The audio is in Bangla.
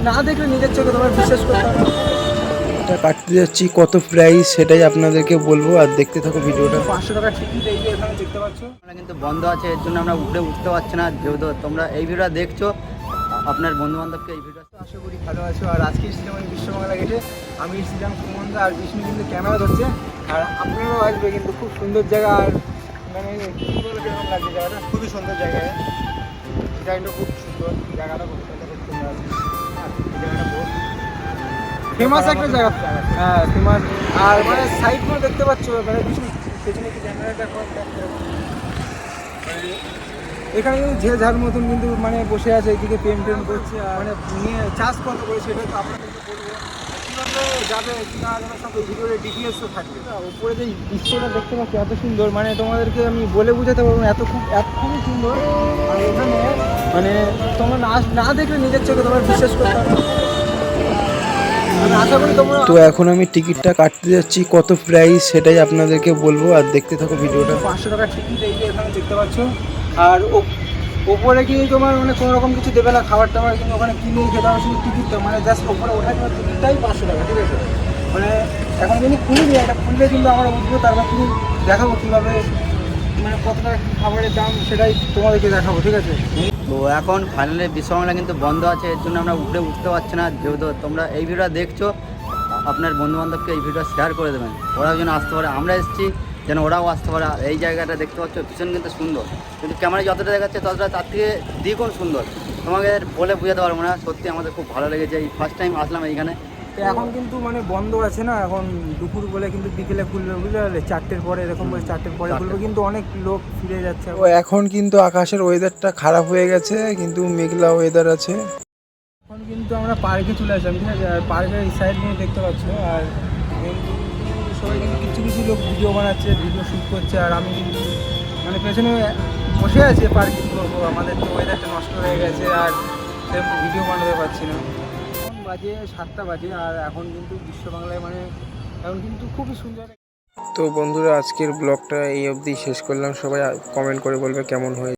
না দেখলে নিজের চোখে তোমার বিশ্বাস করতে হবে। এটা কাটতে যাচ্ছি, কত প্রাইস সেটাই আপনাদেরকে বলবো, আর দেখতে থাকো ভিডিওটা। 500 টাকা টিকিট এই যে এখানে দেখতে পাচ্ছ। আমরা কিন্তু বন্ধ আছে, এর জন্য আমরা উপরে উঠতে পারছি না। যেহেতু তোমরা এই ভিডিওটা দেখছো, আপনার বন্ধু বান্ধবকে এই ভিডিও আশা করি ভালো আছো। আর আজকে এসেছিলাম আমি বিশ্ববাংলা গেটে। আমি এসেছিলাম সুমনদা আর বিষ্ণু কিন্তু ক্যামেরা ধরছে, আর আপনারাও আসবে কিন্তু। খুব সুন্দর জায়গা। আর মানে কী বলে কেমন লাগছে জায়গাটা? খুবই সুন্দর জায়গা। ডিজাইনটা খুব সুন্দর, জায়গাটা খুব সুন্দর, খুব সুন্দর আছে। আর জায়গাটা বহুত ফেমাস একটা জায়গা। হ্যাঁ ফেমাস। আর মানে সাইডগুলো দেখতে পাচ্ছ, মানে কিছু পেছনে কি ক্যামেরাটা এখানে কিন্তু যে যার মতন কিন্তু মানে বসে আছে, এইদিকে পেম করছে। আর মানে নিয়ে চাষ কত করে সেটা তো আপনাদেরকে বলবো। কীভাবে যাবে কি না যাবে সব ভিডিওর ডিটেলসও থাকবে। উপরে যে দৃশ্যটা দেখতে পাচ্ছি এত সুন্দর, মানে তোমাদেরকে আমি বলে বোঝাতে পারবো না, খুবই সুন্দর। আর এখানে মানে তোমরা না দেখলে নিজের চোখে তোমার বিশ্বাস করতে হবে। আশা করি তোমরা। তো এখন আমি টিকিটটা কাটতে যাচ্ছি, কত প্রাইস সেটাই আপনাদেরকে বলবো, আর দেখতে থাকো ভিডিওটা। 500 টাকা টিকিট এই যে এখানে দেখতে পাচ্ছ। আর ওপরে কিন্তু তোমার মানে কোনো রকম কিছু দেবে না, খাবার টাবার কিন্তু ওখানে কিনেই খেতে হবে। শুধু টিকিটটা মানে জাস্ট ওপরে ওঠার জন্য টিকিটটাই 500 টাকা, ঠিক আছে? মানে এখন কিন্তু খুলিনি, এটা খুললে কিন্তু আমরা উঠবো, তারপর কিন্তু দেখাবো কীভাবে মানে কতটা খাবারের দাম সেটাই তোমাদেরকে দেখাবো, ঠিক আছে? তো এখন ফাইনালি বিশ্ববাংলা কিন্তু বন্ধ আছে, এর জন্য আমরা উপরে উঠতে পারছি না। যেহেতু তোমরা এই ভিডিওটা দেখছো, আপনার বন্ধু বান্ধবকে এই ভিডিও শেয়ার করে দেবেন, ওরাও যেন আসতে পারে। আমরা এসেছি যেন ওরাও আসতে পারে। এই জায়গাটা দেখতে পাচ্ছ, ভীষণ কিন্তু সুন্দর, কিন্তু ক্যামেরায় যতটা দেখাচ্ছে ততটা তার থেকে দ্বিগুণ সুন্দর। তোমাকে বলে বোঝাতে পারবো না, সত্যি আমাদের খুব ভালো লেগেছে। এই ফার্স্ট টাইম আসলাম এইখানে। তো এখন কিন্তু মানে বন্ধ আছে না, এখন দুপুর বলে কিন্তু বিকেলে খুলবে, বুঝতে পারলে? 4টের পরে এরকম বলে 4টের পরে খুলবে, কিন্তু অনেক লোক ফিরে যাচ্ছে। তো এখন কিন্তু আকাশের ওয়েদারটা খারাপ হয়ে গেছে, কিন্তু মেঘলা ওয়েদার আছে। এখন কিন্তু আমরা পার্কে চলে আসলাম, ঠিক আছে? আর পার্কের এই সাইড নিয়ে দেখতে পাচ্ছ। আর সবাই কিন্তু কিছু কিছু লোক ভিডিও বানাচ্ছে, ভিডিও শ্যুট করছে। আর আমি কিন্তু মানে পেছনে বসে আছি পার্কে। করবো, আমাদের তো ওয়েদারটা নষ্ট হয়ে গেছে, আর সেরকম ভিডিও বানাতে পারছি না। এখন বাজে 7টা বাজে, আর এখন কিন্তু বিশ্ববাংলায় মানে এখন কিন্তু খুবই সুন্দর। তো বন্ধুরা, আজকের ব্লগটা এই অবধি শেষ করলাম। সবাই কমেন্ট করে বলবে কেমন হয়েছে।